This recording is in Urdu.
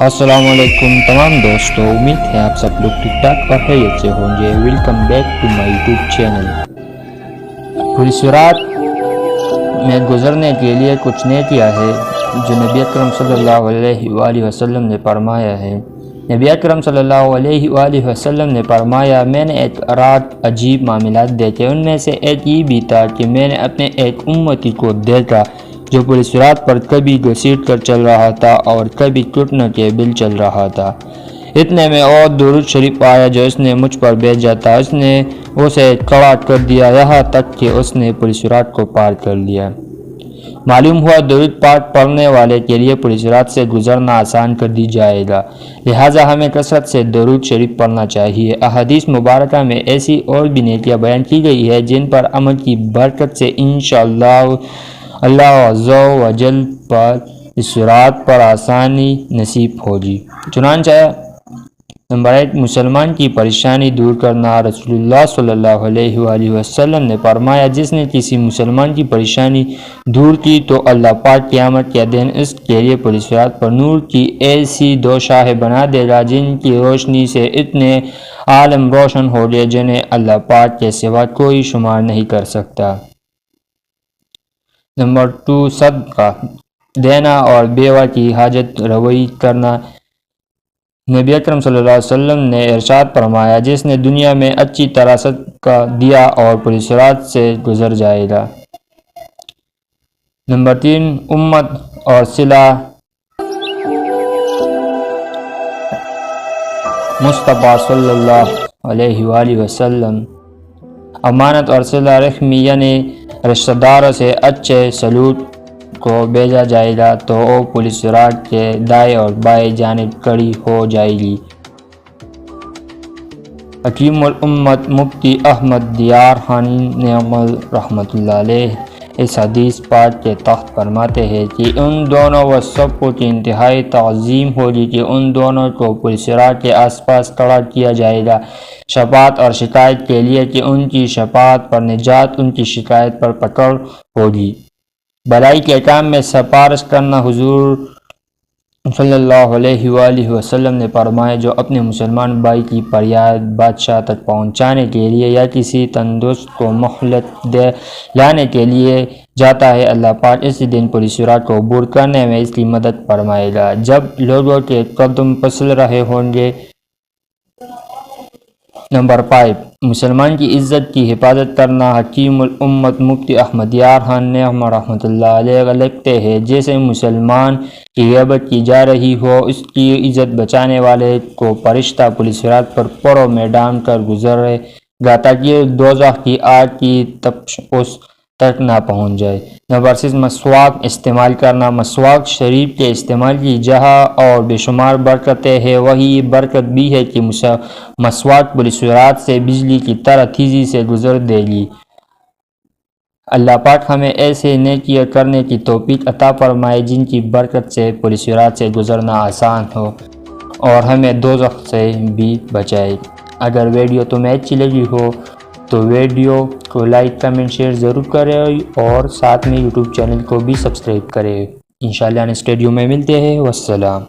السلام علیکم تمام دوستوں، امید ہے آپ سب لوگ ٹھیک ٹھاک اور خیریت سے ہوں گے۔ Welcome back to my YouTube channel. Police رات میں گزرنے کے لیے کچھ نیکیاں ہے جو نبی اکرم صلی اللہ علیہ وآلہ وسلم نے فرمایا ہے۔ نبی اکرم صلی اللہ علیہ وآلہ وسلم نے فرمایا، میں نے ایک رات عجیب معاملات دیکھے، ان میں سے ایک یہ بھی تھا کہ میں نے اپنے ایک امتی کو دیکھا جو پولیس رات پر کبھی گھسیٹ کر چل رہا تھا اور کبھی گھٹنوں کے بل چل رہا تھا۔ اتنے میں اور درود شریف آیا جو اس نے مجھ پر بھیجا تھا، اس نے اسے کڑا کر دیا یہاں تک کہ اس نے پولیس رات کو پار کر لیا۔ معلوم ہوا درود پاک پڑھنے والے کے لیے پولیس رات سے گزرنا آسان کر دی جائے گا، لہٰذا ہمیں کثرت سے درود شریف پڑھنا چاہیے۔ احادیث مبارکہ میں ایسی اور بھی نیکیاں بیان کی گئی ہے جن پر عمل کی برکت سے انشاءاللہ اللہ عز و جل پر اس رات پر آسانی نصیب ہوگی۔ چنانچہ نمبر 1، مسلمان کی پریشانی دور کرنا۔ رسول اللہ صلی اللہ علیہ وآلہ وسلم نے فرمایا، جس نے کسی مسلمان کی پریشانی دور کی تو اللہ پاک قیامت کے دن اس کے لیے پولیس رات پر نور کی ایسی دو شاہیں بنا دے گا جن کی روشنی سے اتنے عالم روشن ہو گئے جنہیں اللہ پاک کے سوا کوئی شمار نہیں کر سکتا۔ نمبر 2، صدقہ دینا اور بیوہ کی حاجت روائی کرنا۔ نبی اکرم صلی اللہ علیہ وسلم نے ارشاد فرمایا، جس نے دنیا میں اچھی طرح صدقہ دیا اور پولیس رات سے گزر جائے گا۔ نمبر 3، امت اور صلہ مصطفیٰ صلی اللہ علیہ وآلہ وسلم۔ امانت اور صلہ رحمی یعنی رشتہ داروں سے اچھے سلوک کو بھیجا جائے گا تو وہ پولیس رات کے دائیں اور بائیں جانب کھڑی ہو جائے گی۔ حکیم الامت مفتی احمد دیار خانی نیمل رحمۃ اللہ علیہ اس حدیث پاک کے تحت فرماتے ہیں کہ ان دونوں وصفوں کی انتہائی تعظیم ہوگی کہ ان دونوں کو پولیس رات کے آس پاس کھڑا کیا جائے گا، شفاعت اور شکایت کے لیے کہ ان کی شفاعت پر نجات، ان کی شکایت پر پکڑ ہوگی۔ بھلائی کے کام میں سفارش کرنا۔ حضور صلی اللہ علیہ وآلہ وسلم نے فرمایا، جو اپنے مسلمان بھائی کی فریاد بادشاہ تک پہنچانے کے لیے یا کسی تندرست کو مہلت لانے کے لیے جاتا ہے، اللہ پاک اسی دن پولیس رات کو عبور کرنے میں اس کی مدد فرمائے گا جب لوگوں کے قدم پھسل رہے ہوں گے۔ نمبر 5، مسلمان کی عزت کی حفاظت کرنا۔ حکیم الامت مفتی احمد دیار خان نیمل رحمۃ اللہ علیہ لکھتے ہیں، جیسے مسلمان کی غیبت کی جا رہی ہو، اس کی عزت بچانے والے کو فرشتہ پولیس رات پر پروں میں ڈال کر گزرے گا تاکہ دوزخ کی آگ کی تپش اس تک نہ پہنچ جائے۔ نمبر 6، مسواک استعمال کرنا۔ مسواک شریف کے استعمال کی جہاں اور بے شمار برکتیں ہیں، وہی برکت بھی ہے کہ مسواک پولیس رات سے بجلی کی طرح تیزی سے گزر دے گی۔ اللہ پاک ہمیں ایسے نیکیاں کرنے کی توفیق عطا فرمائے جن کی برکت سے پولیس رات سے گزرنا آسان ہو اور ہمیں دوزخ سے بھی بچائے۔ اگر ویڈیو تمہیں اچھی لگی ہو تو ویڈیو کو لائک، کمنٹ، شیئر ضرور کریں اور ساتھ میں یوٹیوب چینل کو بھی سبسکرائب کریں۔ انشاءاللہ نیکسٹ ویڈیو میں ملتے ہیں۔ والسلام۔